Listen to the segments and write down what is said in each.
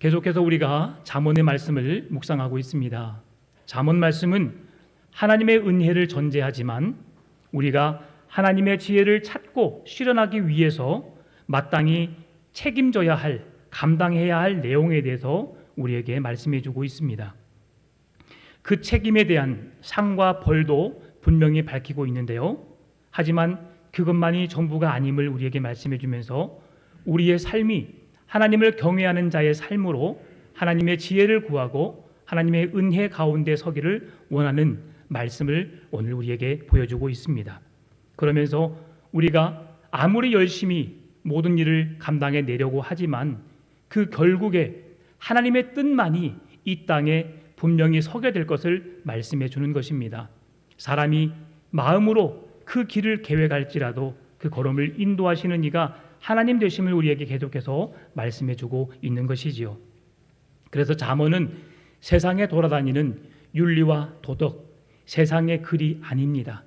계속해서 우리가 잠언의 말씀을 묵상하고 있습니다. 잠언 말씀은 하나님의 은혜를 전제하지만 우리가 하나님의 지혜를 찾고 실현하기 위해서 마땅히 책임져야 할, 감당해야 할 내용에 대해서 우리에게 말씀해 주고 있습니다. 그 책임에 대한 상과 벌도 분명히 밝히고 있는데요. 하지만 그것만이 전부가 아님을 우리에게 말씀해 주면서 우리의 삶이 하나님을 경외하는 자의 삶으로 하나님의 지혜를 구하고 하나님의 은혜 가운데 서기를 원하는 말씀을 오늘 우리에게 보여주고 있습니다. 그러면서 우리가 아무리 열심히 모든 일을 감당해 내려고 하지만 그 결국에 하나님의 뜻만이 이 땅에 분명히 서게 될 것을 말씀해 주는 것입니다. 사람이 마음으로 그 길을 계획할지라도 그 걸음을 인도하시는 이가 하나님 되심을 우리에게 계속해서 말씀해 주고 있는 것이지요. 그래서 잠언은 세상에 돌아다니는 윤리와 도덕, 세상의 글이 아닙니다.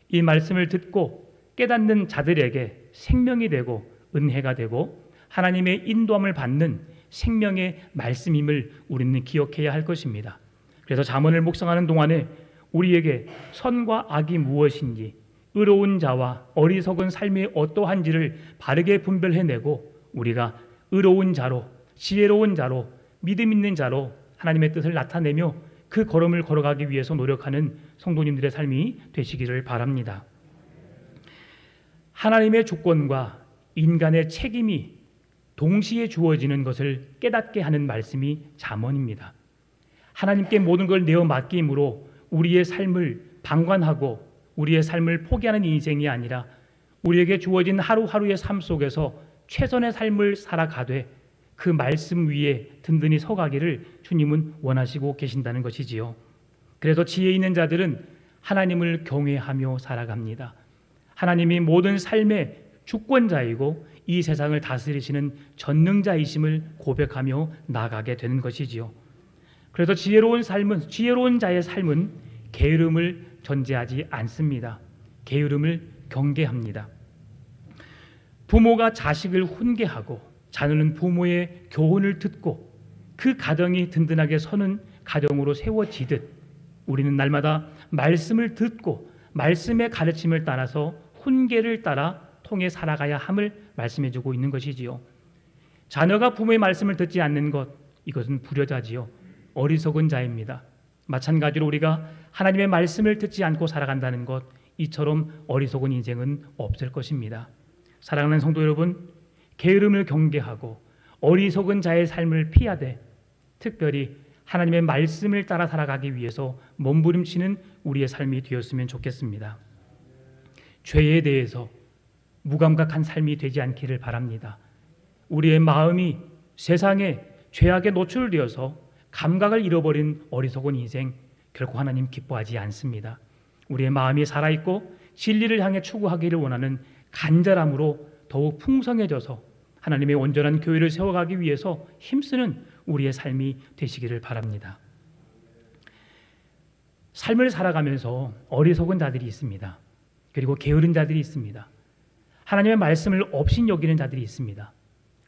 이 말씀을 듣고 깨닫는 자들에게 생명이 되고 은혜가 되고 하나님의 인도함을 받는 생명의 말씀임을 우리는 기억해야 할 것입니다. 그래서 잠언을 묵상하는 동안에 우리에게 선과 악이 무엇인지, 의로운 자와 어리석은 삶이 어떠한지를 바르게 분별해내고 우리가 의로운 자로, 지혜로운 자로, 믿음 있는 자로 하나님의 뜻을 나타내며 그 걸음을 걸어가기 위해서 노력하는 성도님들의 삶이 되시기를 바랍니다. 하나님의 주권과 인간의 책임이 동시에 주어지는 것을 깨닫게 하는 말씀이 잠언입니다. 하나님께 모든 걸 내어 맡김으로 우리의 삶을 방관하고 우리의 삶을 포기하는 인생이 아니라 우리에게 주어진 하루하루의 삶 속에서 최선의 삶을 살아가되 그 말씀 위에 든든히 서가기를 주님은 원하시고 계신다는 것이지요. 그래서 지혜 있는 자들은 하나님을 경외하며 살아갑니다. 하나님이 모든 삶의 주권자이고 이 세상을 다스리시는 전능자이심을 고백하며 나아가게 되는 것이지요. 그래서 지혜로운 자의 삶은 게으름을 전제하지 않습니다. 게으름을 경계합니다. 부모가 자식을 훈계하고 자녀는 부모의 교훈을 듣고 그 가정이 든든하게 서는 가정으로 세워지듯 우리는 날마다 말씀을 듣고 말씀의 가르침을 따라서 훈계를 따라 통해 살아가야 함을 말씀해주고 있는 것이지요. 자녀가 부모의 말씀을 듣지 않는 것, 이것은 불효자지요. 어리석은 자입니다. 마찬가지로 우리가 하나님의 말씀을 듣지 않고 살아간다는 것, 이처럼 어리석은 인생은 없을 것입니다. 사랑하는 성도 여러분, 게으름을 경계하고 어리석은 자의 삶을 피하되 특별히 하나님의 말씀을 따라 살아가기 위해서 몸부림치는 우리의 삶이 되었으면 좋겠습니다. 죄에 대해서 무감각한 삶이 되지 않기를 바랍니다. 우리의 마음이 세상에 죄악에 노출되어서 감각을 잃어버린 어리석은 인생, 결코 하나님 기뻐하지 않습니다. 우리의 마음이 살아있고 진리를 향해 추구하기를 원하는 간절함으로 더욱 풍성해져서 하나님의 온전한 교회를 세워가기 위해서 힘쓰는 우리의 삶이 되시기를 바랍니다. 삶을 살아가면서 어리석은 자들이 있습니다. 그리고 게으른 자들이 있습니다. 하나님의 말씀을 업신여기는 자들이 있습니다.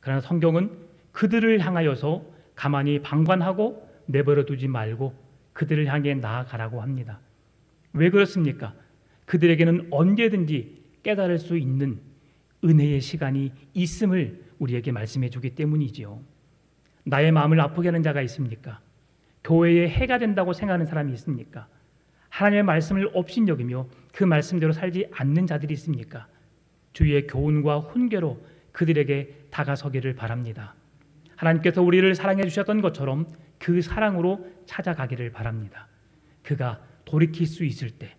그러나 성경은 그들을 향하여서 가만히 방관하고 내버려 두지 말고 그들을 향해 나아가라고 합니다. 왜 그렇습니까? 그들에게는 언제든지 깨달을 수 있는 은혜의 시간이 있음을 우리에게 말씀해 주기 때문이지요. 나의 마음을 아프게 하는 자가 있습니까? 교회에 해가 된다고 생각하는 사람이 있습니까? 하나님의 말씀을 업신여기며 그 말씀대로 살지 않는 자들이 있습니까? 주의 교훈과 훈계로 그들에게 다가서기를 바랍니다. 하나님께서 우리를 사랑해 주셨던 것처럼 그 사랑으로 찾아가기를 바랍니다. 그가 돌이킬 수 있을 때,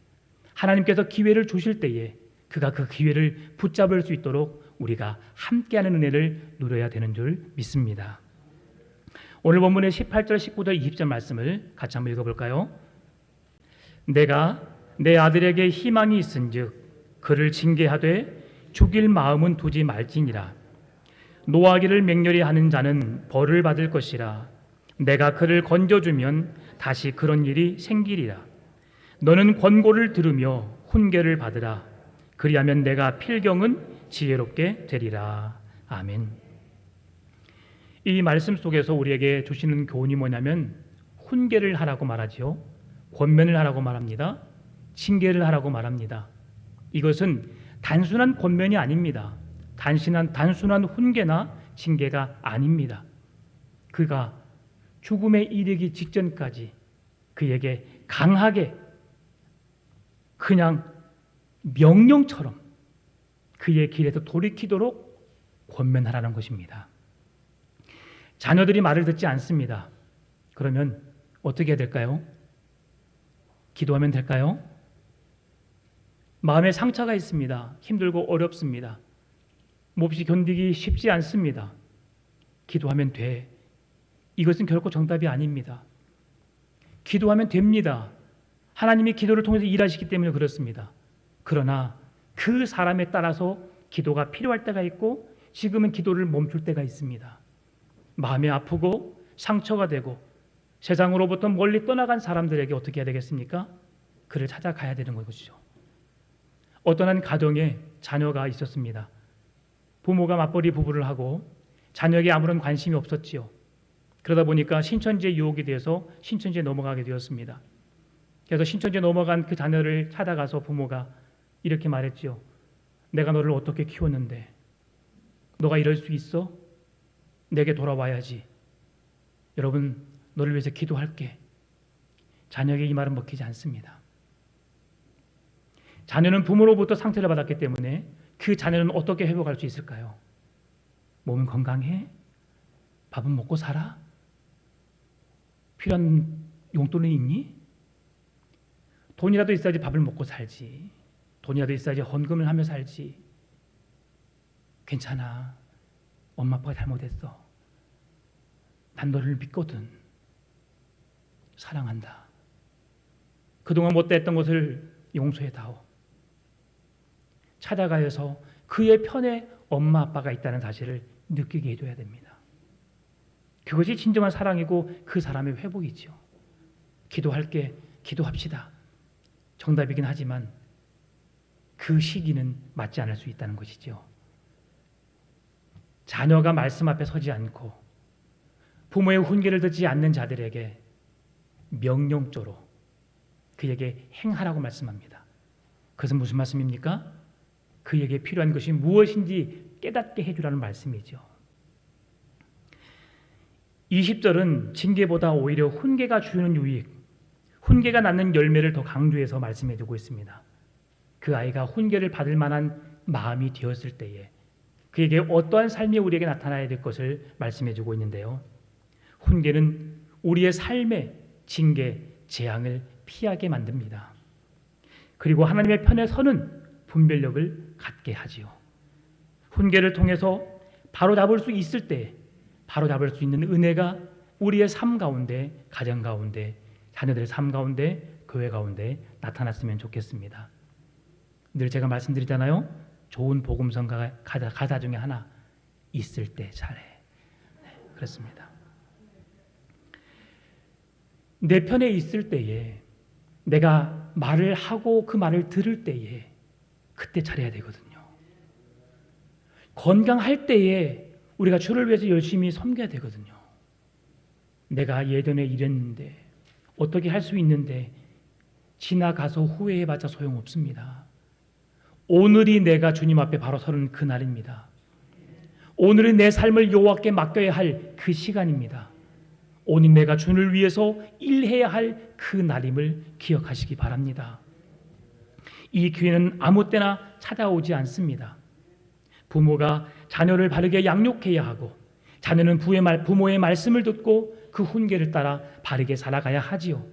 하나님께서 기회를 주실 때에 그가 그 기회를 붙잡을 수 있도록 우리가 함께하는 은혜를 누려야 되는 줄 믿습니다. 오늘 본문의 18절, 19절, 20절 말씀을 같이 한번 읽어볼까요? 내가 내 아들에게 희망이 있은즉 그를 징계하되 죽일 마음은 두지 말지니라. 노하기를 맹렬히 하는 자는 벌을 받을 것이라. 내가 그를 건져주면 다시 그런 일이 생기리라. 너는 권고를 들으며 훈계를 받으라. 그리하면 내가 필경은 지혜롭게 되리라. 아멘. 이 말씀 속에서 우리에게 주시는 교훈이 뭐냐면 훈계를 하라고 말하지요. 권면을 하라고 말합니다. 징계를 하라고 말합니다. 이것은 단순한 권면이 아닙니다. 단순한 훈계나 징계가 아닙니다. 그가 죽음에 이르기 직전까지 그에게 강하게 그냥 명령처럼 그의 길에서 돌이키도록 권면하라는 것입니다. 자녀들이 말을 듣지 않습니다. 그러면 어떻게 해야 될까요? 기도하면 될까요? 마음에 상처가 있습니다. 힘들고 어렵습니다. 몹시 견디기 쉽지 않습니다. 기도하면 돼. 이것은 결코 정답이 아닙니다. 기도하면 됩니다. 하나님이 기도를 통해서 일하시기 때문에 그렇습니다. 그러나 그 사람에 따라서 기도가 필요할 때가 있고 지금은 기도를 멈출 때가 있습니다. 마음이 아프고 상처가 되고 세상으로부터 멀리 떠나간 사람들에게 어떻게 해야 되겠습니까? 그를 찾아가야 되는 것이죠. 어떤 한 가정에 자녀가 있었습니다. 부모가 맞벌이 부부를 하고 자녀에게 아무런 관심이 없었지요. 그러다 보니까 신천지의 유혹이 되어서 신천지에 넘어가게 되었습니다. 그래서 신천지에 넘어간 그 자녀를 찾아가서 부모가 이렇게 말했지요. 내가 너를 어떻게 키웠는데 너가 이럴 수 있어? 내게 돌아와야지. 여러분, 너를 위해서 기도할게. 자녀에게 이 말은 먹히지 않습니다. 자녀는 부모로부터 상처를 받았기 때문에 그 자녀는 어떻게 회복할 수 있을까요? 몸은 건강해? 밥은 먹고 살아? 필요한 용돈은 있니? 돈이라도 있어야지 밥을 먹고 살지. 돈이라도 있어야지 헌금을 하며 살지. 괜찮아. 엄마 아빠가 잘못했어. 난 너를 믿거든. 사랑한다. 그동안 못됐던 것을 용서해다오. 찾아가서 그의 편에 엄마 아빠가 있다는 사실을 느끼게 해줘야 됩니다. 그것이 진정한 사랑이고 그 사람의 회복이죠. 기도할게. 기도합시다. 정답이긴 하지만 그 시기는 맞지 않을 수 있다는 것이죠. 자녀가 말씀 앞에 서지 않고 부모의 훈계를 듣지 않는 자들에게 명령조로 그에게 행하라고 말씀합니다. 그것은 무슨 말씀입니까? 그에게 필요한 것이 무엇인지 깨닫게 해주라는 말씀이죠. 20절은 징계보다 오히려 훈계가 주는 유익, 훈계가 낳는 열매를 더 강조해서 말씀해주고 있습니다. 그 아이가 훈계를 받을 만한 마음이 되었을 때에 그에게 어떠한 삶이 우리에게 나타나야 될 것을 말씀해주고 있는데요. 훈계는 우리의 삶의 징계, 재앙을 피하게 만듭니다. 그리고 하나님의 편에 서는 분별력을 갖게 하지요. 훈계를 통해서 바로잡을 수 있을 때 바로잡을 수 있는 은혜가 우리의 삶 가운데, 가정 가운데, 자녀들의 삶 가운데, 교회 가운데 나타났으면 좋겠습니다. 늘 제가 말씀드리잖아요. 좋은 복음성 가사 중에 하나, 있을 때 잘해. 네, 그렇습니다. 내 편에 있을 때에 내가 말을 하고 그 말을 들을 때에 그때 잘해야 되거든요. 건강할 때에 우리가 주를 위해서 열심히 섬겨야 되거든요. 내가 예전에 이랬는데 어떻게 할 수 있는데 지나가서 후회해봤자 소용없습니다. 오늘이 내가 주님 앞에 바로 서는 그날입니다. 오늘은 내 삶을 여호와께 맡겨야 할 그 시간입니다. 오늘 내가 주를 위해서 일해야 할 그 날임을 기억하시기 바랍니다. 이 기회는 아무 때나 찾아오지 않습니다. 부모가 자녀를 바르게 양육해야 하고 자녀는 부모의 말씀을 듣고 그 훈계를 따라 바르게 살아가야 하지요.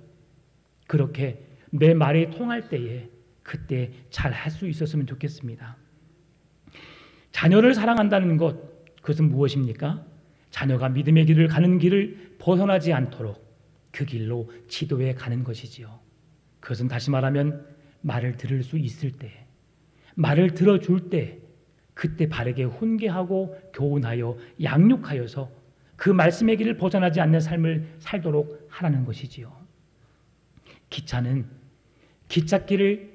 그렇게 내 말이 통할 때에 그때 잘 할 수 있었으면 좋겠습니다. 자녀를 사랑한다는 것, 그것은 무엇입니까? 자녀가 믿음의 길을 가는 길을 벗어나지 않도록 그 길로 지도해 가는 것이지요. 그것은 다시 말하면 말을 들을 수 있을 때, 말을 들어줄 때 그때 바르게 훈계하고 교훈하여 양육하여서 그 말씀의 길을 벗어나지 않는 삶을 살도록 하라는 것이지요. 기차는 기찻길을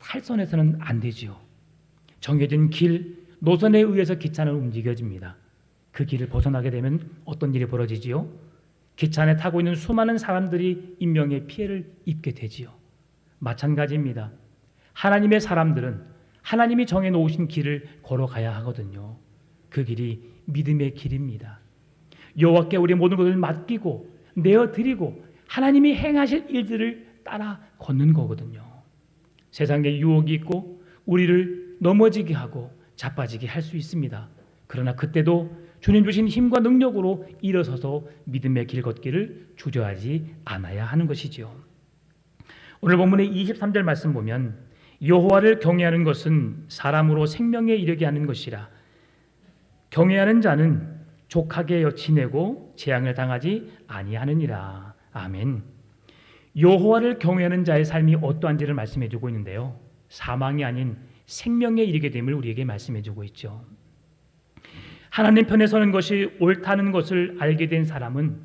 탈선해서는 안 되지요. 정해진 길, 노선에 의해서 기차는 움직여집니다. 그 길을 벗어나게 되면 어떤 일이 벌어지지요? 기차 안에 타고 있는 수많은 사람들이 인명의 피해를 입게 되지요. 마찬가지입니다. 하나님의 사람들은 하나님이 정해놓으신 길을 걸어가야 하거든요. 그 길이 믿음의 길입니다. 여호와께 우리 모든 것을 맡기고 내어드리고 하나님이 행하실 일들을 따라 걷는 거거든요. 세상에 유혹이 있고 우리를 넘어지게 하고 자빠지게 할 수 있습니다. 그러나 그때도 주님 주신 힘과 능력으로 일어서서 믿음의 길 걷기를 주저하지 않아야 하는 것이지요. 오늘 본문의 23절 말씀 보면 여호와를 경외하는 것은 사람으로 생명에 이르게 하는 것이라 경외하는 자는 족하게 지내고 재앙을 당하지 아니하느니라. 아멘. 여호와를 경외하는 자의 삶이 어떠한지를 말씀해 주고 있는데요. 사망이 아닌 생명에 이르게 됨을 우리에게 말씀해 주고 있죠. 하나님 편에 서는 것이 옳다는 것을 알게 된 사람은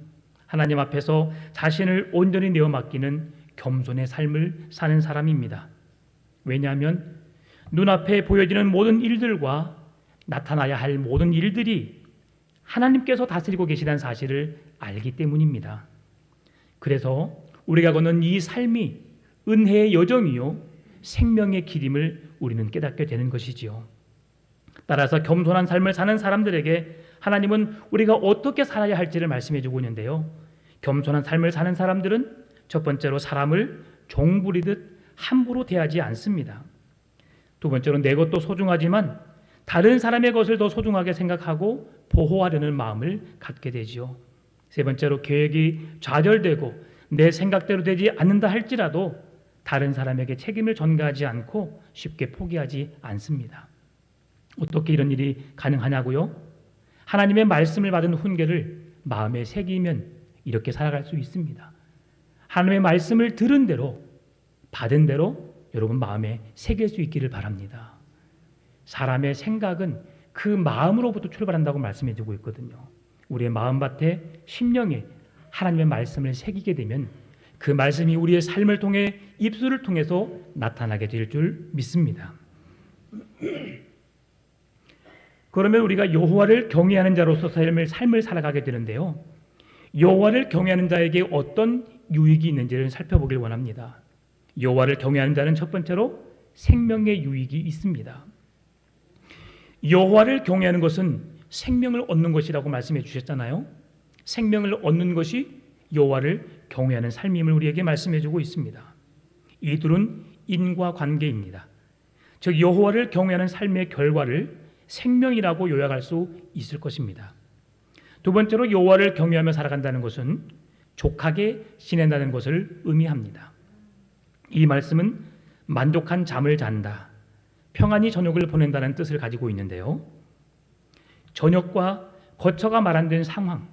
하나님 앞에서 자신을 온전히 내어 맡기는 겸손의 삶을 사는 사람입니다. 왜냐하면 눈앞에 보여지는 모든 일들과 나타나야 할 모든 일들이 하나님께서 다스리고 계시다는 사실을 알기 때문입니다. 그래서 우리가 걷는 이 삶이 은혜의 여정이요 생명의 길임을 우리는 깨닫게 되는 것이지요. 따라서 겸손한 삶을 사는 사람들에게 하나님은 우리가 어떻게 살아야 할지를 말씀해 주고 있는데요. 겸손한 삶을 사는 사람들은 첫 번째로 사람을 종부리듯 함부로 대하지 않습니다. 두 번째로 내 것도 소중하지만 다른 사람의 것을 더 소중하게 생각하고 보호하려는 마음을 갖게 되지요. 세 번째로 계획이 좌절되고 내 생각대로 되지 않는다 할지라도 다른 사람에게 책임을 전가하지 않고 쉽게 포기하지 않습니다. 어떻게 이런 일이 가능하냐고요? 하나님의 말씀을 받은 훈계를 마음에 새기면 이렇게 살아갈 수 있습니다. 하나님의 말씀을 들은 대로 받은 대로 여러분 마음에 새길 수 있기를 바랍니다. 사람의 생각은 그 마음으로부터 출발한다고 말씀해 주고 있거든요. 우리의 마음밭에 심령에 하나님의 말씀을 새기게 되면 그 말씀이 우리의 삶을 통해 입술을 통해서 나타나게 될 줄 믿습니다. 그러면 우리가 여호와를 경외하는 자로서 삶을 살아가게 되는데요. 여호와를 경외하는 자에게 어떤 유익이 있는지를 살펴보길 원합니다. 여호와를 경외하는 자는 첫 번째로 생명의 유익이 있습니다. 여호와를 경외하는 것은 생명을 얻는 것이라고 말씀해 주셨잖아요. 생명을 얻는 것이 여호와를 경외하는 삶임을 우리에게 말씀해 주고 있습니다. 이 둘은 인과관계입니다. 즉 여호와를 경외하는 삶의 결과를 생명이라고 요약할 수 있을 것입니다. 두 번째로 여호와를 경외하며 살아간다는 것은 족하게 지낸다는 것을 의미합니다. 이 말씀은 만족한 잠을 잔다, 평안히 저녁을 보낸다는 뜻을 가지고 있는데요. 저녁과 거처가 마련된 상황,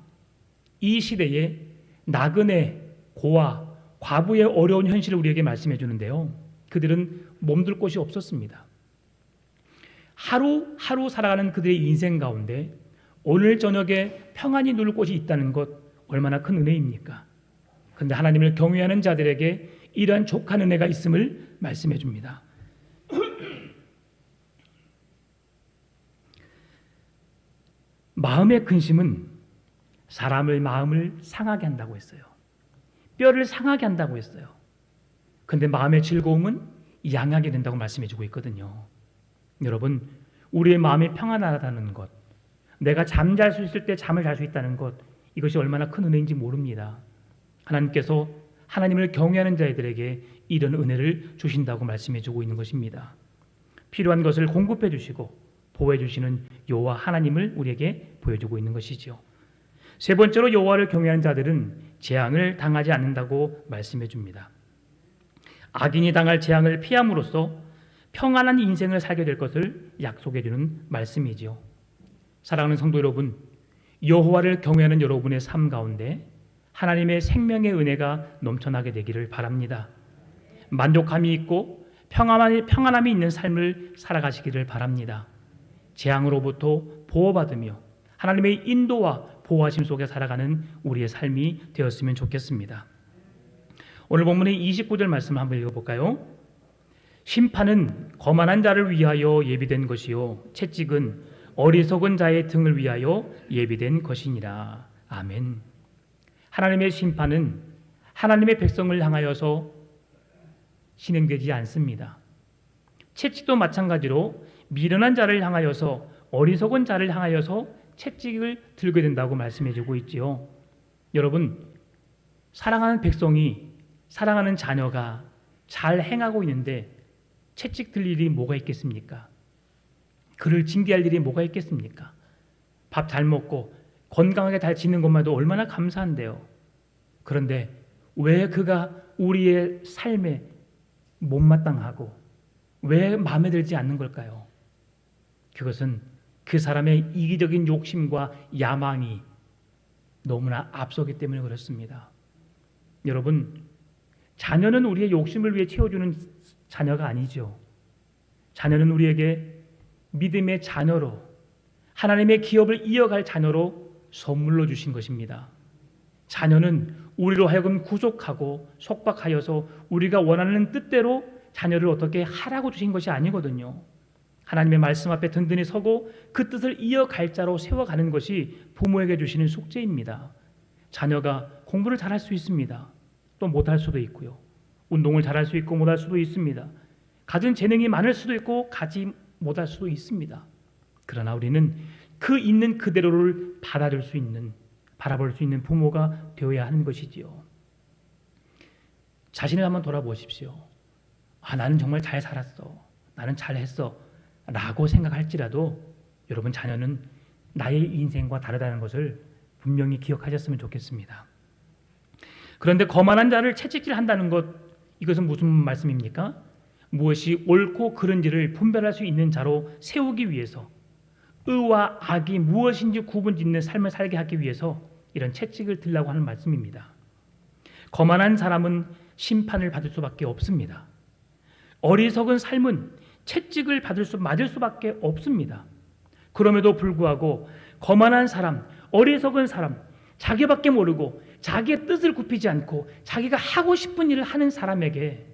이 시대에 나그네, 고아, 과부의 어려운 현실을 우리에게 말씀해 주는데요. 그들은 몸둘 곳이 없었습니다. 하루하루 살아가는 그들의 인생 가운데 오늘 저녁에 평안히 누울 곳이 있다는 것 얼마나 큰 은혜입니까? 그런데 하나님을 경외하는 자들에게 이러한 족한 은혜가 있음을 말씀해 줍니다. 마음의 근심은 사람의 마음을 상하게 한다고 했어요. 뼈를 상하게 한다고 했어요. 그런데 마음의 즐거움은 양하게 된다고 말씀해 주고 있거든요. 여러분, 우리의 마음이 평안하다는 것, 내가 잠잘 수 있을 때 잠을 잘 수 있다는 것, 이것이 얼마나 큰 은혜인지 모릅니다. 하나님께서 하나님을 경외하는 자들에게 이런 은혜를 주신다고 말씀해 주고 있는 것입니다. 필요한 것을 공급해 주시고 보호해 주시는 여호와 하나님을 우리에게 보여주고 있는 것이죠. 세 번째로 여호와를 경외하는 자들은 재앙을 당하지 않는다고 말씀해 줍니다. 악인이 당할 재앙을 피함으로써 평안한 인생을 살게 될 것을 약속해 주는 말씀이지요. 사랑하는 성도 여러분, 여호와를 경외하는 여러분의 삶 가운데 하나님의 생명의 은혜가 넘쳐나게 되기를 바랍니다. 만족함이 있고 평안함이 있는 삶을 살아가시기를 바랍니다. 재앙으로부터 보호받으며 하나님의 인도와 보호하심 속에 살아가는 우리의 삶이 되었으면 좋겠습니다. 오늘 본문의 29절 말씀을 한번 읽어볼까요? 심판은 거만한 자를 위하여 예비된 것이요 채찍은 어리석은 자의 등을 위하여 예비된 것이니라. 아멘. 하나님의 심판은 하나님의 백성을 향하여서 진행되지 않습니다. 채찍도 마찬가지로 미련한 자를 향하여서, 어리석은 자를 향하여서 채찍을 들게 된다고 말씀해주고 있지요. 여러분, 사랑하는 백성이, 사랑하는 자녀가 잘 행하고 있는데 채찍 들 일이 뭐가 있겠습니까? 그를 징계할 일이 뭐가 있겠습니까? 밥 잘 먹고 건강하게 잘 지는 것만도 얼마나 감사한데요. 그런데 왜 그가 우리의 삶에 못마땅하고 왜 마음에 들지 않는 걸까요? 그것은 그 사람의 이기적인 욕심과 야망이 너무나 앞서기 때문에 그렇습니다. 여러분, 자녀는 우리의 욕심을 위해 채워주는 자녀가 아니죠. 자녀는 우리에게 믿음의 자녀로, 하나님의 기업을 이어갈 자녀로 선물로 주신 것입니다. 자녀는 우리로 하여금 구속하고 속박하여서 우리가 원하는 뜻대로 자녀를 어떻게 하라고 주신 것이 아니거든요. 하나님의 말씀 앞에 든든히 서고 그 뜻을 이어갈 자로 세워가는 것이 부모에게 주시는 숙제입니다. 자녀가 공부를 잘할 수 있습니다. 또 못할 수도 있고요. 운동을 잘할 수 있고 못할 수도 있습니다. 가진 재능이 많을 수도 있고 가지 못할 수도 있습니다. 그러나 우리는 그 있는 그대로를 받아줄 수 있는, 바라볼 수 있는 부모가 되어야 하는 것이지요. 자신을 한번 돌아보십시오. 나는 정말 잘 살았어, 나는 잘했어 라고 생각할지라도 여러분, 자녀는 나의 인생과 다르다는 것을 분명히 기억하셨으면 좋겠습니다. 그런데 거만한 자를 채찍질한다는 것, 이것은 무슨 말씀입니까? 무엇이 옳고 그른지를 분별할 수 있는 자로 세우기 위해서, 의와 악이 무엇인지 구분짓는 삶을 살게 하기 위해서 이런 채찍을 들라고 하는 말씀입니다. 거만한 사람은 심판을 받을 수밖에 없습니다. 어리석은 삶은 채찍을 맞을 수밖에 없습니다. 그럼에도 불구하고 거만한 사람, 어리석은 사람, 자기밖에 모르고 자기의 뜻을 굽히지 않고 자기가 하고 싶은 일을 하는 사람에게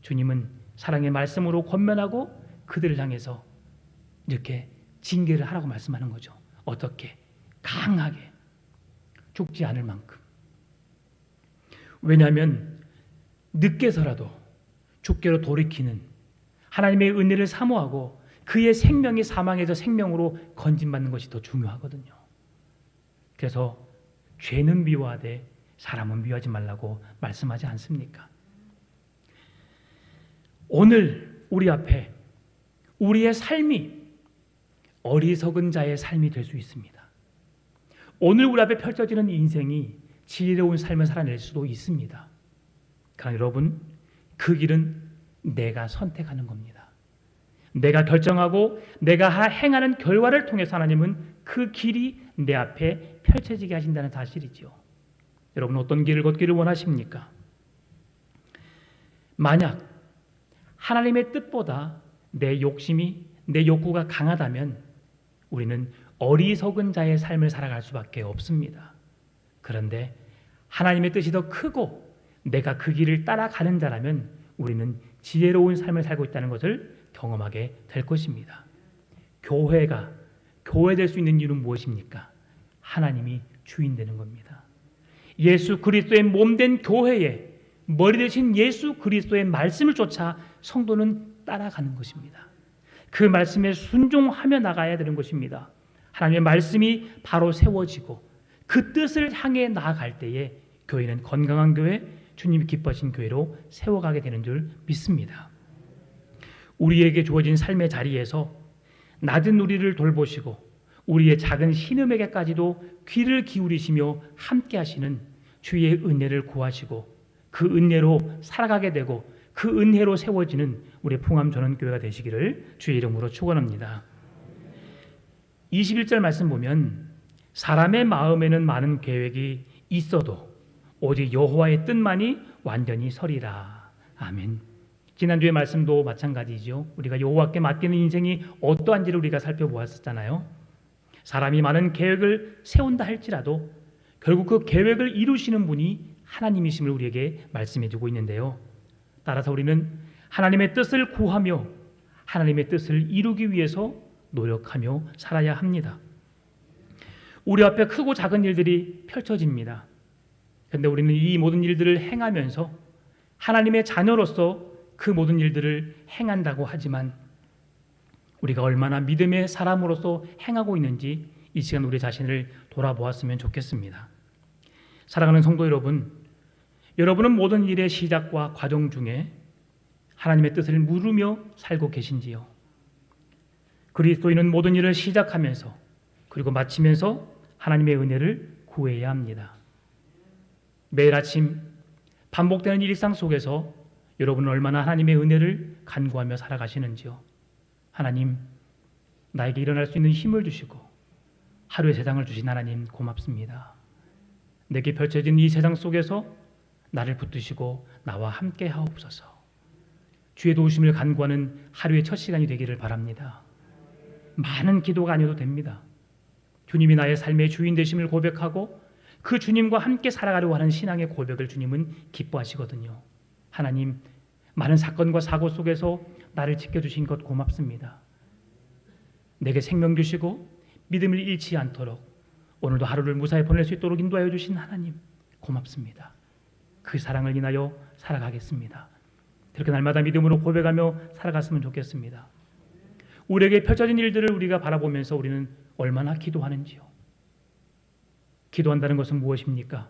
주님은 사랑의 말씀으로 권면하고 그들을 향해서 이렇게 징계를 하라고 말씀하는 거죠. 어떻게? 강하게, 죽지 않을 만큼. 왜냐하면 늦게서라도 죽게로 돌이키는 하나님의 은혜를 사모하고 그의 생명이 사망에서 생명으로 건진받는 것이 더 중요하거든요. 그래서 죄는 미워하되 사람은 미워하지 말라고 말씀하지 않습니까? 오늘 우리 앞에 우리의 삶이 어리석은 자의 삶이 될 수 있습니다. 오늘 우리 앞에 펼쳐지는 인생이 지혜로운 삶을 살아낼 수도 있습니다. 그러나 여러분, 그 길은 내가 선택하는 겁니다. 내가 결정하고 내가 행하는 결과를 통해서 하나님은 그 길이 내 앞에 펼쳐지게 하신다는 사실이죠. 여러분, 어떤 길을 걷기를 원하십니까? 만약 하나님의 뜻보다 내 욕심이, 내 욕구가 강하다면 우리는 어리석은 자의 삶을 살아갈 수밖에 없습니다. 그런데 하나님의 뜻이 더 크고 내가 그 길을 따라가는 자라면 우리는 지혜로운 삶을 살고 있다는 것을 경험하게 될 것입니다. 교회가 교회 될 수 있는 이유는 무엇입니까? 하나님이 주인 되는 겁니다. 예수 그리스도의 몸된 교회에 머리 대신 예수 그리스도의 말씀을 쫓아 성도는 따라가는 것입니다. 그 말씀에 순종하며 나가야 되는 것입니다. 하나님의 말씀이 바로 세워지고 그 뜻을 향해 나아갈 때에 교회는 건강한 교회, 주님이 기뻐하신 교회로 세워가게 되는 줄 믿습니다. 우리에게 주어진 삶의 자리에서 낮은 우리를 돌보시고 우리의 작은 신음에게까지도 귀를 기울이시며 함께 하시는 주의 은혜를 구하시고 그 은혜로 살아가게 되고 그 은혜로 세워지는 우리 풍암전원교회가 되시기를 주의 이름으로 축원합니다. 21절 말씀 보면 사람의 마음에는 많은 계획이 있어도 오직 여호와의 뜻만이 완전히 서리라. 아멘. 지난주의 말씀도 마찬가지죠. 우리가 여호와께 맡기는 인생이 어떠한지를 우리가 살펴보았었잖아요. 사람이 많은 계획을 세운다 할지라도 결국 그 계획을 이루시는 분이 하나님이심을 우리에게 말씀해 주고 있는데요. 따라서 우리는 하나님의 뜻을 구하며 하나님의 뜻을 이루기 위해서 노력하며 살아야 합니다. 우리 앞에 크고 작은 일들이 펼쳐집니다. 그런데 우리는 이 모든 일들을 행하면서 하나님의 자녀로서 그 모든 일들을 행한다고 하지만 우리가 얼마나 믿음의 사람으로서 행하고 있는지 이 시간 우리 자신을 돌아보았으면 좋겠습니다. 사랑하는 성도 여러분, 여러분은 모든 일의 시작과 과정 중에 하나님의 뜻을 물으며 살고 계신지요? 그리스도인은 모든 일을 시작하면서 그리고 마치면서 하나님의 은혜를 구해야 합니다. 매일 아침 반복되는 일상 속에서 여러분은 얼마나 하나님의 은혜를 간구하며 살아가시는지요? 하나님, 나에게 일어날 수 있는 힘을 주시고 하루의 세상을 주신 하나님 고맙습니다. 내게 펼쳐진 이 세상 속에서 나를 붙드시고 나와 함께 하옵소서. 주의 도우심을 간구하는 하루의 첫 시간이 되기를 바랍니다. 많은 기도가 아니어도 됩니다. 주님이 나의 삶의 주인 되심을 고백하고 그 주님과 함께 살아가려고 하는 신앙의 고백을 주님은 기뻐하시거든요. 하나님, 많은 사건과 사고 속에서 나를 지켜주신 것 고맙습니다. 내게 생명 주시고 믿음을 잃지 않도록 오늘도 하루를 무사히 보낼 수 있도록 인도하여 주신 하나님 고맙습니다. 그 사랑을 인하여 살아가겠습니다. 그렇게 날마다 믿음으로 고백하며 살아갔으면 좋겠습니다. 우리에게 펼쳐진 일들을 우리가 바라보면서 우리는 얼마나 기도하는지요. 기도한다는 것은 무엇입니까?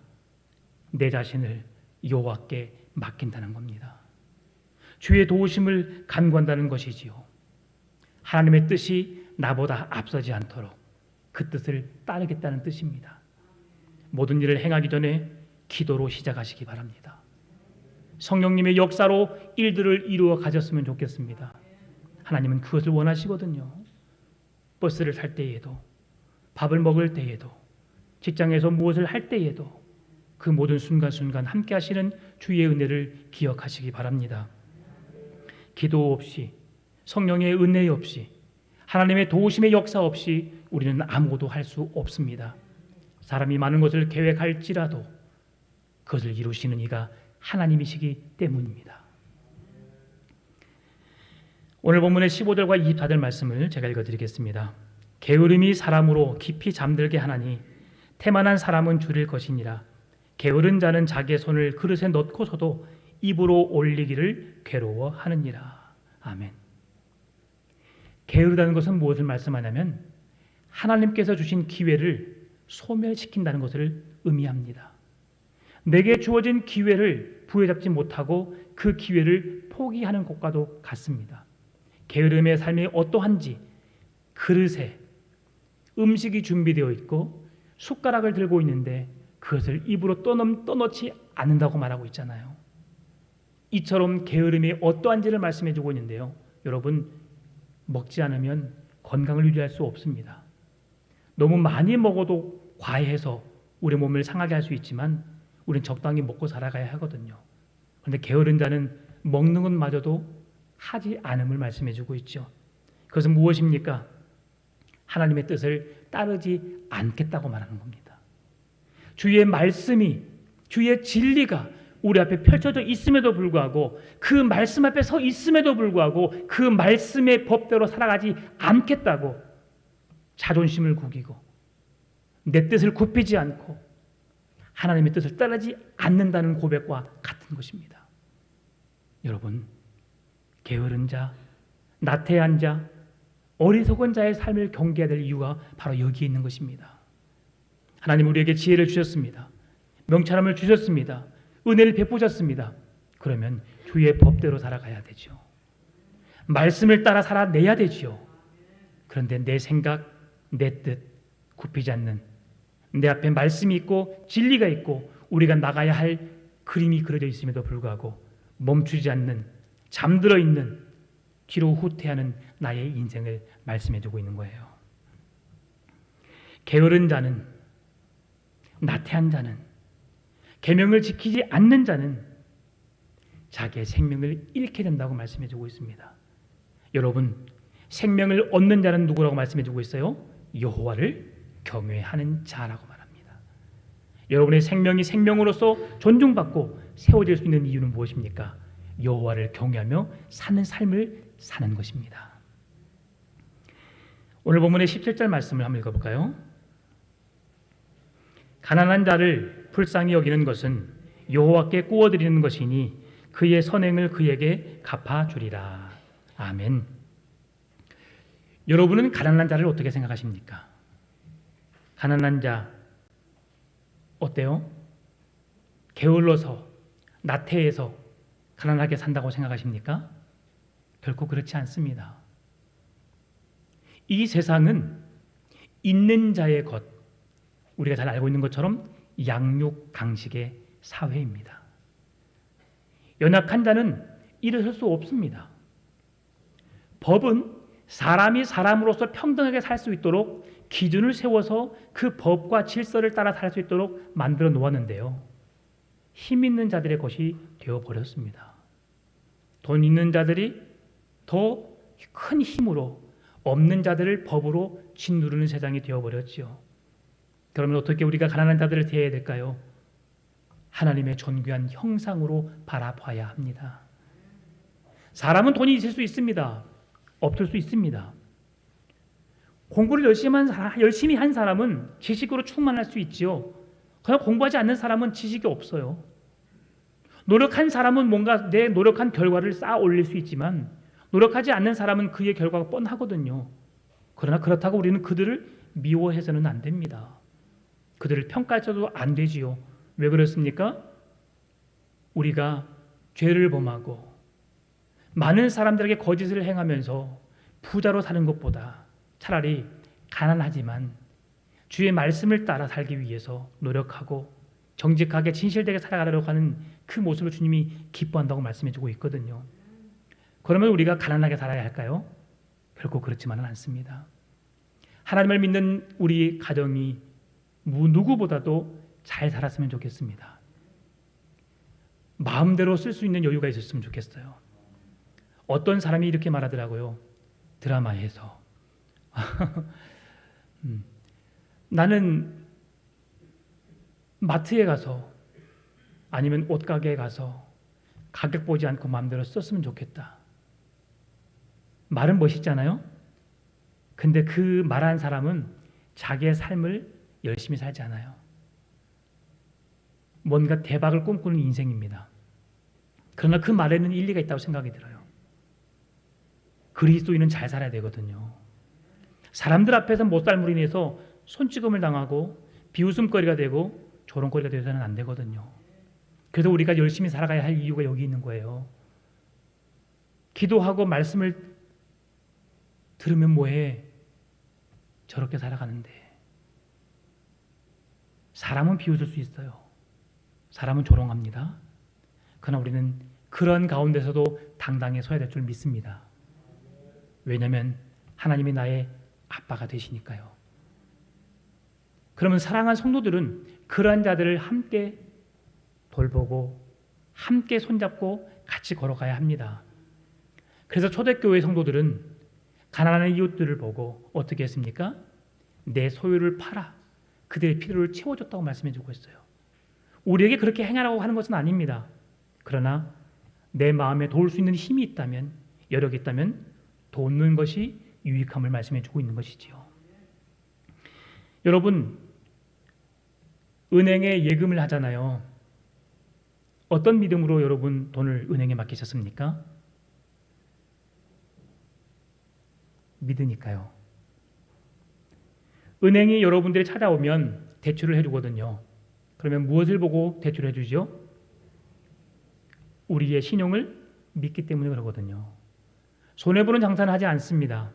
내 자신을 여호와께 맡긴다는 겁니다. 주의 도우심을 간구한다는 것이지요. 하나님의 뜻이 나보다 앞서지 않도록 그 뜻을 따르겠다는 뜻입니다. 모든 일을 행하기 전에 기도로 시작하시기 바랍니다. 성령님의 역사로 일들을 이루어 가졌으면 좋겠습니다. 하나님은 그것을 원하시거든요. 버스를 탈 때에도, 밥을 먹을 때에도, 직장에서 무엇을 할 때에도 그 모든 순간순간 함께 하시는 주의 은혜를 기억하시기 바랍니다. 기도 없이, 성령의 은혜 없이, 하나님의 도우심의 역사 없이 우리는 아무것도 할 수 없습니다. 사람이 많은 것을 계획할지라도 그것을 이루시는 이가 하나님이시기 때문입니다. 오늘 본문의 15절과 24절 말씀을 제가 읽어드리겠습니다. 게으름이 사람으로 깊이 잠들게 하나니 태만한 사람은 줄일 것이니라. 게으른 자는 자기의 손을 그릇에 넣고서도 입으로 올리기를 괴로워하느니라. 아멘. 게으르다는 것은 무엇을 말씀하냐면 하나님께서 주신 기회를 소멸시킨다는 것을 의미합니다. 내게 주어진 기회를 부여잡지 못하고 그 기회를 포기하는 것과도 같습니다. 게으름의 삶이 어떠한지 그릇에 음식이 준비되어 있고 숟가락을 들고 있는데 그것을 입으로 떠넣지 않는다고 말하고 있잖아요. 이처럼 게으름이 어떠한지를 말씀해주고 있는데요. 여러분, 먹지 않으면 건강을 유지할 수 없습니다. 너무 많이 먹어도 과해서 우리 몸을 상하게 할 수 있지만 우리는 적당히 먹고 살아가야 하거든요. 그런데 게으른 자는 먹는 것마저도 하지 않음을 말씀해주고 있죠. 그것은 무엇입니까? 하나님의 뜻을 따르지 않겠다고 말하는 겁니다. 주의 말씀이, 주의 진리가 우리 앞에 펼쳐져 있음에도 불구하고 그 말씀 앞에 서 있음에도 불구하고 그 말씀의 법대로 살아가지 않겠다고 자존심을 구기고 내 뜻을 굽히지 않고 하나님의 뜻을 따르지 않는다는 고백과 같은 것입니다. 여러분, 게으른 자, 나태한 자, 어리석은 자의 삶을 경계해야 될 이유가 바로 여기에 있는 것입니다. 하나님 우리에게 지혜를 주셨습니다. 명철함을 주셨습니다. 은혜를 베푸셨습니다. 그러면 주의 법대로 살아가야 되죠. 말씀을 따라 살아내야 되죠. 그런데 내 생각, 내 뜻 굽히지 않는, 내 앞에 말씀이 있고 진리가 있고 우리가 나가야 할 그림이 그려져 있음에도 불구하고 멈추지 않는, 잠들어 있는, 뒤로 후퇴하는 나의 인생을 말씀해주고 있는 거예요. 게으른 자는, 나태한 자는, 계명을 지키지 않는 자는 자기의 생명을 잃게 된다고 말씀해주고 있습니다. 여러분, 생명을 얻는 자는 누구라고 말씀해주고 있어요? 여호와를 경외하는 자라고 말합니다. 여러분의 생명이 생명으로서 존중받고 세워질 수 있는 이유는 무엇입니까? 여호와를 경외하며 사는 삶을 사는 것입니다. 오늘 본문의 17절 말씀을 한번 읽어볼까요? 가난한 자를 불쌍히 여기는 것은 여호와께 구워드리는 것이니 그의 선행을 그에게 갚아주리라. 아멘. 여러분은 가난한 자를 어떻게 생각하십니까? 가난한 자 어때요? 게을러서 나태해서 가난하게 산다고 생각하십니까? 결코 그렇지 않습니다. 이 세상은 있는 자의 것, 우리가 잘 알고 있는 것처럼 양육강식의 사회입니다. 연약한 자는 일어설 수 없습니다. 법은 사람이 사람으로서 평등하게 살 수 있도록 기준을 세워서 그 법과 질서를 따라 살 수 있도록 만들어 놓았는데요. 힘 있는 자들의 것이 되어버렸습니다. 돈 있는 자들이 더 큰 힘으로 없는 자들을 법으로 짓누르는 세상이 되어버렸지요. 그러면 어떻게 우리가 가난한 자들을 대해야 될까요? 하나님의 존귀한 형상으로 바라봐야 합니다. 사람은 돈이 있을 수 있습니다. 없을 수 있습니다. 공부를 열심히 한 사람은 지식으로 충만할 수 있지요. 그러나 공부하지 않는 사람은 지식이 없어요. 노력한 사람은 뭔가 내 노력한 결과를 쌓아 올릴 수 있지만 노력하지 않는 사람은 그의 결과가 뻔하거든요. 그러나 그렇다고 우리는 그들을 미워해서는 안 됩니다. 그들을 평가해서도 안 되지요. 왜 그렇습니까? 우리가 죄를 범하고 많은 사람들에게 거짓을 행하면서 부자로 사는 것보다 차라리 가난하지만 주의 말씀을 따라 살기 위해서 노력하고 정직하게 진실되게 살아가려고 하는 그 모습을 주님이 기뻐한다고 말씀해주고 있거든요. 그러면 우리가 가난하게 살아야 할까요? 결코 그렇지만은 않습니다. 하나님을 믿는 우리 가정이 누구보다도 잘 살았으면 좋겠습니다. 마음대로 쓸 수 있는 여유가 있었으면 좋겠어요. 어떤 사람이 이렇게 말하더라고요. 드라마에서 나는 마트에 가서 아니면 옷가게에 가서 가격 보지 않고 마음대로 썼으면 좋겠다. 말은 멋있잖아요. 근데 그 말한 사람은 자기의 삶을 열심히 살지 않아요. 뭔가 대박을 꿈꾸는 인생입니다. 그러나 그 말에는 일리가 있다고 생각이 들어요. 그리스도인은 잘 살아야 되거든요. 사람들 앞에서 못살므로 인해서 손찌검을 당하고 비웃음거리가 되고 조롱거리가 되어서는 안 되거든요. 그래서 우리가 열심히 살아가야 할 이유가 여기 있는 거예요. 기도하고 말씀을 들으면 뭐해? 저렇게 살아가는데. 사람은 비웃을 수 있어요. 사람은 조롱합니다. 그러나 우리는 그런 가운데서도 당당히 서야 될 줄 믿습니다. 왜냐하면 하나님이 나의 아빠가 되시니까요. 그러면 사랑하는 성도들은 그러한 자들을 함께 돌보고 함께 손잡고 같이 걸어가야 합니다. 그래서 초대교회 성도들은 가난한 이웃들을 보고 어떻게 했습니까? 내 소유를 팔아 그들의 필요를 채워줬다고 말씀해주고 있어요. 우리에게 그렇게 행하라고 하는 것은 아닙니다. 그러나 내 마음에 도울 수 있는 힘이 있다면, 여력이 있다면 돕는 것이 유익함을 말씀해주고 있는 것이지요. 여러분, 은행에 예금을 하잖아요. 어떤 믿음으로 여러분 돈을 은행에 맡기셨습니까? 믿으니까요. 은행이 여러분들이 찾아오면 대출을 해주거든요. 그러면 무엇을 보고 대출을 해주죠? 우리의 신용을 믿기 때문에 그러거든요. 손해보는 장사는 하지 않습니다.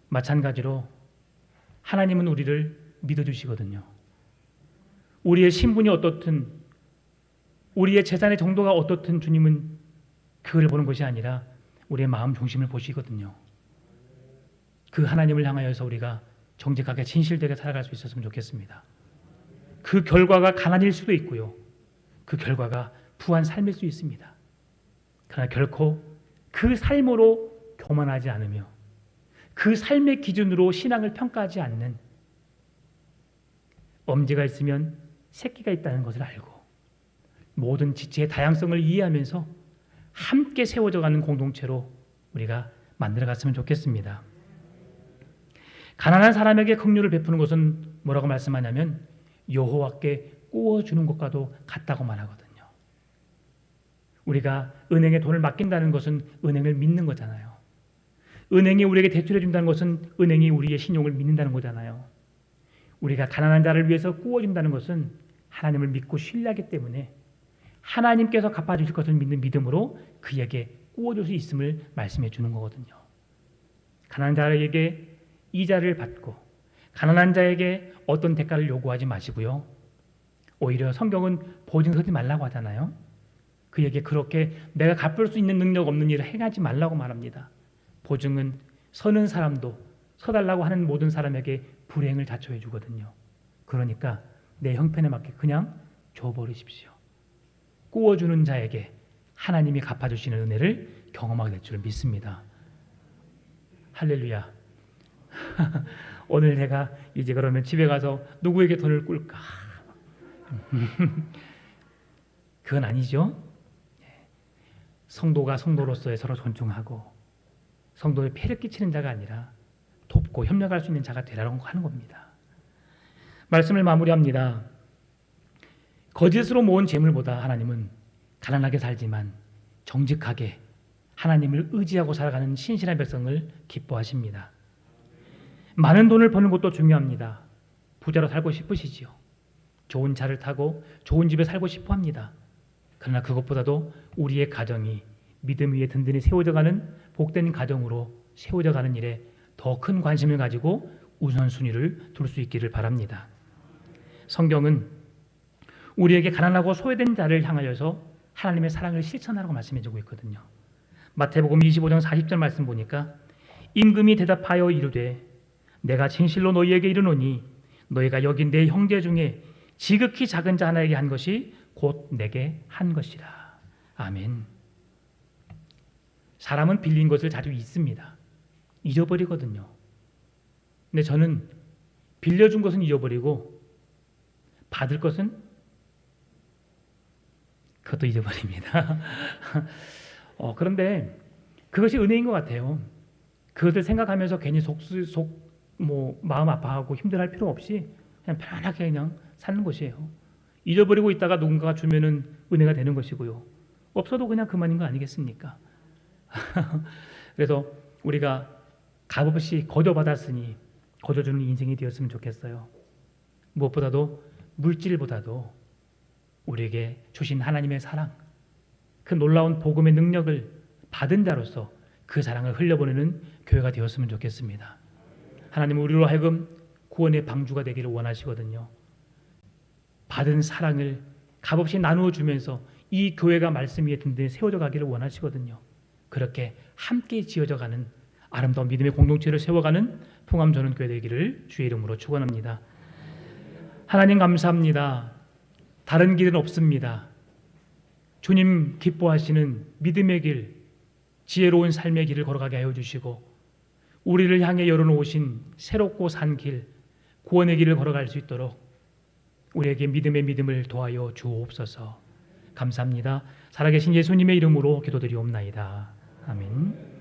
마찬가지로 하나님은 우리를 믿어주시거든요. 우리의 신분이 어떻든 우리의 재산의 정도가 어떻든 주님은 그걸 보는 것이 아니라 우리의 마음 중심을 보시거든요. 그 하나님을 향하여서 우리가 정직하게 진실되게 살아갈 수 있었으면 좋겠습니다. 그 결과가 가난일 수도 있고요. 그 결과가 부한 삶일 수 있습니다. 그러나 결코 그 삶으로 교만하지 않으며 그 삶의 기준으로 신앙을 평가하지 않는, 엄지가 있으면 새끼가 있다는 것을 알고 모든 지체의 다양성을 이해하면서 함께 세워져가는 공동체로 우리가 만들어갔으면 좋겠습니다. 가난한 사람에게 긍휼을 베푸는 것은 뭐라고 말씀하냐면 여호와께 구워주는 것과도 같다고 말하거든요. 우리가 은행에 돈을 맡긴다는 것은 은행을 믿는 거잖아요. 은행이 우리에게 대출해 준다는 것은 은행이 우리의 신용을 믿는다는 거잖아요. 우리가 가난한 자를 위해서 구워준다는 것은 하나님을 믿고 신뢰하기 때문에 하나님께서 갚아주실 것을 믿는 믿음으로 그에게 구워줄 수 있음을 말씀해 주는 거거든요. 가난한 자에게 이자를 받고 가난한 자에게 어떤 대가를 요구하지 마시고요. 오히려 성경은 보증 서지 말라고 하잖아요. 그에게 그렇게 내가 갚을 수 있는 능력 없는 일을 행하지 말라고 말합니다. 보증은 서는 사람도 서달라고 하는 모든 사람에게 불행을 자초해 주거든요. 그러니까 내 형편에 맞게 그냥 줘버리십시오. 구워주는 자에게 하나님이 갚아주시는 은혜를 경험하게 될 줄 믿습니다. 할렐루야. 오늘 내가 이제 그러면 집에 가서 누구에게 돈을 꿀까? 그건 아니죠. 성도가 성도로서의 서로 존중하고 성도에 폐를 끼치는 자가 아니라 돕고 협력할 수 있는 자가 되라고 하는 겁니다. 말씀을 마무리합니다. 거짓으로 모은 재물보다 하나님은 가난하게 살지만 정직하게 하나님을 의지하고 살아가는 신실한 백성을 기뻐하십니다. 많은 돈을 버는 것도 중요합니다. 부자로 살고 싶으시지요. 좋은 차를 타고 좋은 집에 살고 싶어 합니다. 그러나 그것보다도 우리의 가정이 믿음 위에 든든히 세워져가는 복된 가정으로 세워져가는 일에 더 큰 관심을 가지고 우선순위를 둘 수 있기를 바랍니다. 성경은 우리에게 가난하고 소외된 자를 향하여서 하나님의 사랑을 실천하라고 말씀해주고 있거든요. 마태복음 25장 40절 말씀 보니까 임금이 대답하여 이르되 내가 진실로 너희에게 이르노니 너희가 여기 내 형제 중에 지극히 작은 자 하나에게 한 것이 곧 내게 한 것이라. 아멘. 사람은 빌린 것을 자주 잊습니다. 잊어버리거든요. 근데 저는 빌려준 것은 잊어버리고 받을 것은 그것도 잊어버립니다. 그런데 그것이 은혜인 것 같아요. 그것을 생각하면서 괜히 마음 아파하고 힘들어할 필요 없이 그냥 편하게 그냥 사는 것이에요. 잊어버리고 있다가 누군가가 주면은 은혜가 되는 것이고요. 없어도 그냥 그만인 거 아니겠습니까? 그래서 우리가 값없이 거저받았으니 거저주는 인생이 되었으면 좋겠어요. 무엇보다도 물질보다도 우리에게 주신 하나님의 사랑, 그 놀라운 복음의 능력을 받은 자로서 그 사랑을 흘려보내는 교회가 되었으면 좋겠습니다. 하나님은 우리로 하여금 구원의 방주가 되기를 원하시거든요. 받은 사랑을 값없이 나누어 주면서 이 교회가 말씀 위에 든든히 세워져 가기를 원하시거든요. 그렇게 함께 지어져 가는 아름다운 믿음의 공동체를 세워가는 풍암전원 교회 되기를 주의 이름으로 축원합니다. 하나님 감사합니다. 다른 길은 없습니다. 주님 기뻐하시는 믿음의 길, 지혜로운 삶의 길을 걸어가게 하여 주시고 우리를 향해 열어놓으신 새롭고 산 길, 구원의 길을 걸어갈 수 있도록 우리에게 믿음의 믿음을 도하여 주옵소서. 감사합니다. 살아계신 예수님의 이름으로 기도드리옵나이다. 아멘.